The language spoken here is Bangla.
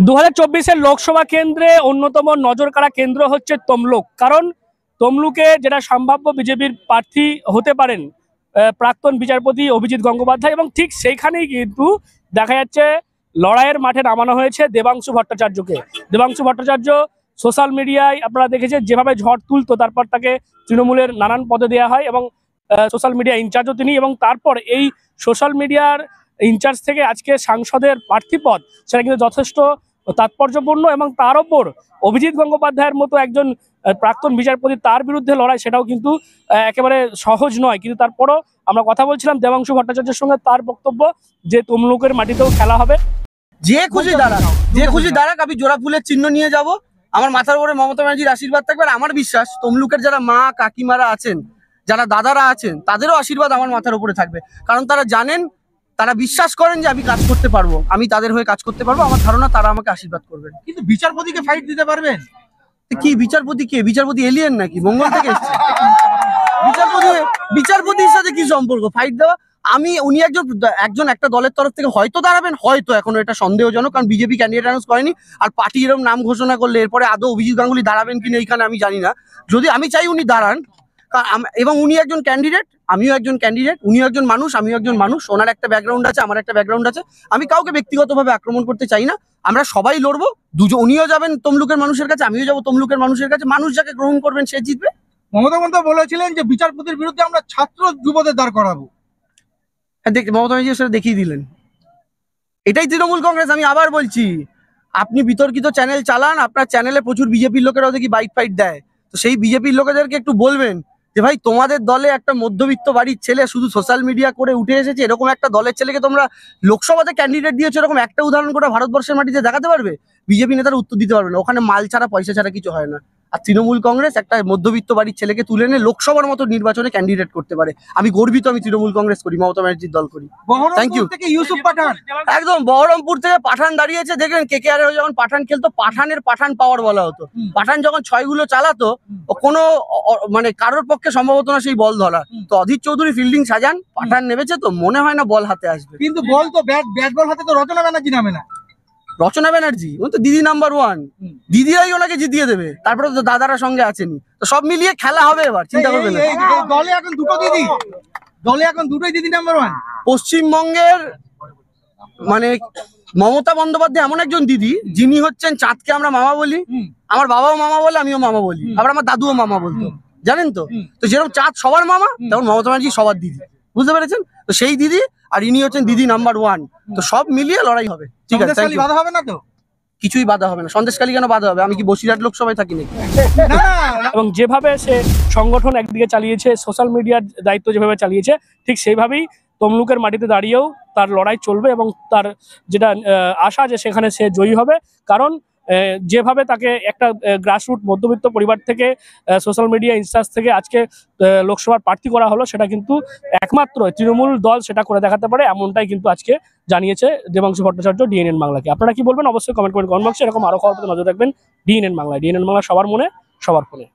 2024-এর লোকসভা কেন্দ্রে অন্যতম নজরকাড়া কেন্দ্র হচ্ছে তমলুক। কারণ তমলুকে যেটা সম্ভাব্য বিজেপির প্রার্থী হতে পারেন প্রাক্তন বিচারপতি অভিজিৎ গঙ্গোপাধ্যায়, এবং ঠিক সেইখানেই কিন্তু দেখা যাচ্ছে লড়াইয়ের মাঠে নামানো হয়েছে দেবাংশু ভট্টাচার্যকে। দেবাংশু ভট্টাচার্য সোশ্যাল মিডিয়ায় আপনারা দেখেছেন যেভাবে ঝড় তুলতো, তারপর তাকে তৃণমূলের নানান পদে দেওয়া হয় এবং সোশ্যাল মিডিয়া ইনচার্জও তিনি, এবং তারপর এই সোশ্যাল মিডিয়ার ইনচার্জ থেকে আজকে সাংসদের প্রার্থী পদ, সেটা কিন্তু যথেষ্ট তাৎপর্যপূর্ণ। এবং তার ওপর অভিজিৎ গঙ্গোপাধ্যায়ের মতো একজন প্রাক্তন বিচারপতি, তার বিরুদ্ধে লড়াই, সেটাও কিন্তু একেবারে সহজ নয়। কিন্তু তারপরও আমরা কথা বলছিলাম দেবাংশু ভট্টাচার্যের সঙ্গে, তার বক্তব্য যে তমলুকের মাটিতেও খেলা হবে। যে খুশি দাঁড়াক আমি জোড়া ফুলের চিহ্ন নিয়ে যাব। আমার মাথার উপরে মমতা ব্যানার্জির আশীর্বাদ থাকবে। আর আমার বিশ্বাস তমলুকের যারা মা কাকিমারা আছেন, যারা দাদারা আছেন, তাদেরও আশীর্বাদ আমার মাথার উপরে থাকবে। কারণ তারা জানেন, তারা বিশ্বাস করেন যে আমি কাজ করতে পারবো, আমি তাদের হয়ে কাজ করতে পারবো। আমার ধারণা তারা আমাকে আশীর্বাদ করবেন। কিন্তু বিচারপতিকে ফাইট দিতে পারবেন? কি বিচারপতি? কে বিচারপতি? এলিয়েন নাকি? মঙ্গল থেকে এসেছে? বিচারপতির সাথে কি সম্পর্ক ফাইট দেওয়া? উনি একজন একটা দলের তরফ থেকে হয়তো দাঁড়াবেন, হয়তো এখনো এটা সন্দেহজনক, কারণ বিজেপি ক্যান্ডিডেট অ্যানাউন্স করেনি। আর পার্টি এরকম নাম ঘোষণা করলে এরপরে আদৌ অভিজিৎ গাঙ্গুলি দাঁড়াবেন কিনা এইখানে আমি জানি না। যদি আমি চাই উনি দাঁড়ান, এবং উনি একজন ক্যান্ডিডেট, আমিও একজন ক্যান্ডিডেট, উনিও একজন মানুষ, আমিও একজন মানুষ। ওনার একটা ব্যাকগ্রাউন্ড আছে, আমার একটা ব্যাকগ্রাউন্ড আছে। আমি কাউকে ব্যক্তিগতভাবে আক্রমণ করতে চাই না। আমরা সবাই লড়বো, উনিও যাবেন তমলুকের মানুষের কাছে, আমিও যাবো তমলুকের মানুষের কাছে। মানুষ যাকে গ্রহণ করবেন সে জিতবে। মমতা বন্দ্যোপাধ্যায় বলেছিলেন যে বিচারপতির বিরুদ্ধে আমরা ছাত্র যুবদের দাঁড় করাবো। হ্যাঁ, মমতা ব্যানার্জি সেটা দেখিয়ে দিলেন। এটাই তৃণমূল কংগ্রেস। আমি আবার বলছি, আপনি বিতর্কিত চ্যানেল চালান, আপনার চ্যানেলে প্রচুর বিজেপির লোকেরাও দেখি বাইক ফাইট দেয়। তো সেই বিজেপির লোকেদেরকে একটু বলবেন যে ভাই, তোমাদের দলে একটা মধ্যবিত্ত বাড়ির ছেলে শুধু সোশ্যাল মিডিয়া করে উঠে এসেছে, এরকম একটা দলের ছেলেকে তোমরা লোকসভাতে ক্যান্ডিডেট দিয়েছো, এরকম একটা উদাহরণ করে ভারতবর্ষের মাটিতে দেখাতে পারবে? বিজেপি নেতারা উত্তর দিতে পারবে না। ওখানে মাল ছাড়া পয়সা ছাড়া কিছু হয় না। আর তৃণমূল কংগ্রেস একটা মধ্যবিত্ত বাড়ির ছেলেকে তুলে এনে লোকসভার মতো নির্বাচনে ক্যান্ডিডেট করতে পারে। আমি গর্বিত, আমি তৃণমূল কংগ্রেস করি, মমতা ব্যানার্জির দল করি। Thank you. ইউসুফ পাঠান, একদম বহরমপুর থেকে পাঠান দাঁড়িয়েছে, দেখলেন কেকেআর যখন পাঠান খেলতো, পাঠান পাওয়ার বলা হতো। পাঠান যখন ছয়গুলো চালাতো, কোনো মানে কারোর পক্ষে সম্ভব হতো না সেই বল ধরা। তো অধীর চৌধুরী ফিল্ডিং সাজান, পাঠান নেমেছে, তো মনে হয় না বল হাতে আসবে। কিন্তু বল তো ব্যাট বল হাতে তো রচনা ব্যানার্জি নামে না। রচনা ব্যানার্জি উনি তো দিদি নাম্বার 1, দিদিরাই ওনাকে জিতিয়ে দেবে। তারপরে তো দাদারা সঙ্গে আছেনি। তো সব মিলিয়ে খেলা হবে এবার, চিন্তা করবেন না। দলে এখন দুটোই দিদি নাম্বার 1। পশ্চিমবঙ্গের মানে মমতা বন্দ্যোপাধ্যায় এমন একজন দিদি, যিনি হচ্ছেন চাঁদকে আমরা মামা বলি। আমার বাবাও মামা বলে, আমিও মামা বলি, আবার আমার দাদুও মামা বলতো, জানেন তো। তো যেরকম চাঁদ সবার মামা, তেমন মমতা ব্যানার্জি সবার দিদি, বুঝতে পেরেছেন? তো সেই দিদি, আর ইনি হচ্ছেন দিদি নাম্বার 1। তো সব মিলিয়ে লড়াই হবে। ঠিক আছে, বাধা হবে না তো? কিছুই বাধা হবে না। সন্দেশখালী কেন বাধা হবে? আমি কি বসিরহাট লোকসভায় থাকি নাকি? এবং যেভাবে সে সংগঠন একদিকে চালিয়েছে, সোশ্যাল মিডিয়ার দায়িত্ব যেভাবে চালিয়েছে, ঠিক সেইভাবেই তমলুকের মাটিতে দাঁড়িয়েও তার লড়াই চলবে। এবং তার যেটা আশা যে সেখানে সে জয়ী হবে। কারণ যেভাবে তাকে একটা গ্রাসরুট মধ্যবিত্ত পরিবার থেকে সোশ্যাল মিডিয়া ইনচার্জ থেকে আজকে লোকসভার প্রার্থী করা হলো, সেটা কিন্তু একমাত্র তৃণমূল দল সেটা করে দেখাতে পারে, এমনটাই কিন্তু আজকে জানিয়েছে দেবাংশু ভট্টাচার্য ডিএনএন বাংলাকে। আপনারা কি বলবেন অবশ্যই কমেন্ট করে কমেন্ট বক্সে। এরকম আরো খবর নজর রাখবেন ডিএনএন বাংলায়। ডিএনএন বাংলা সবার মনে, সবার ফোনে।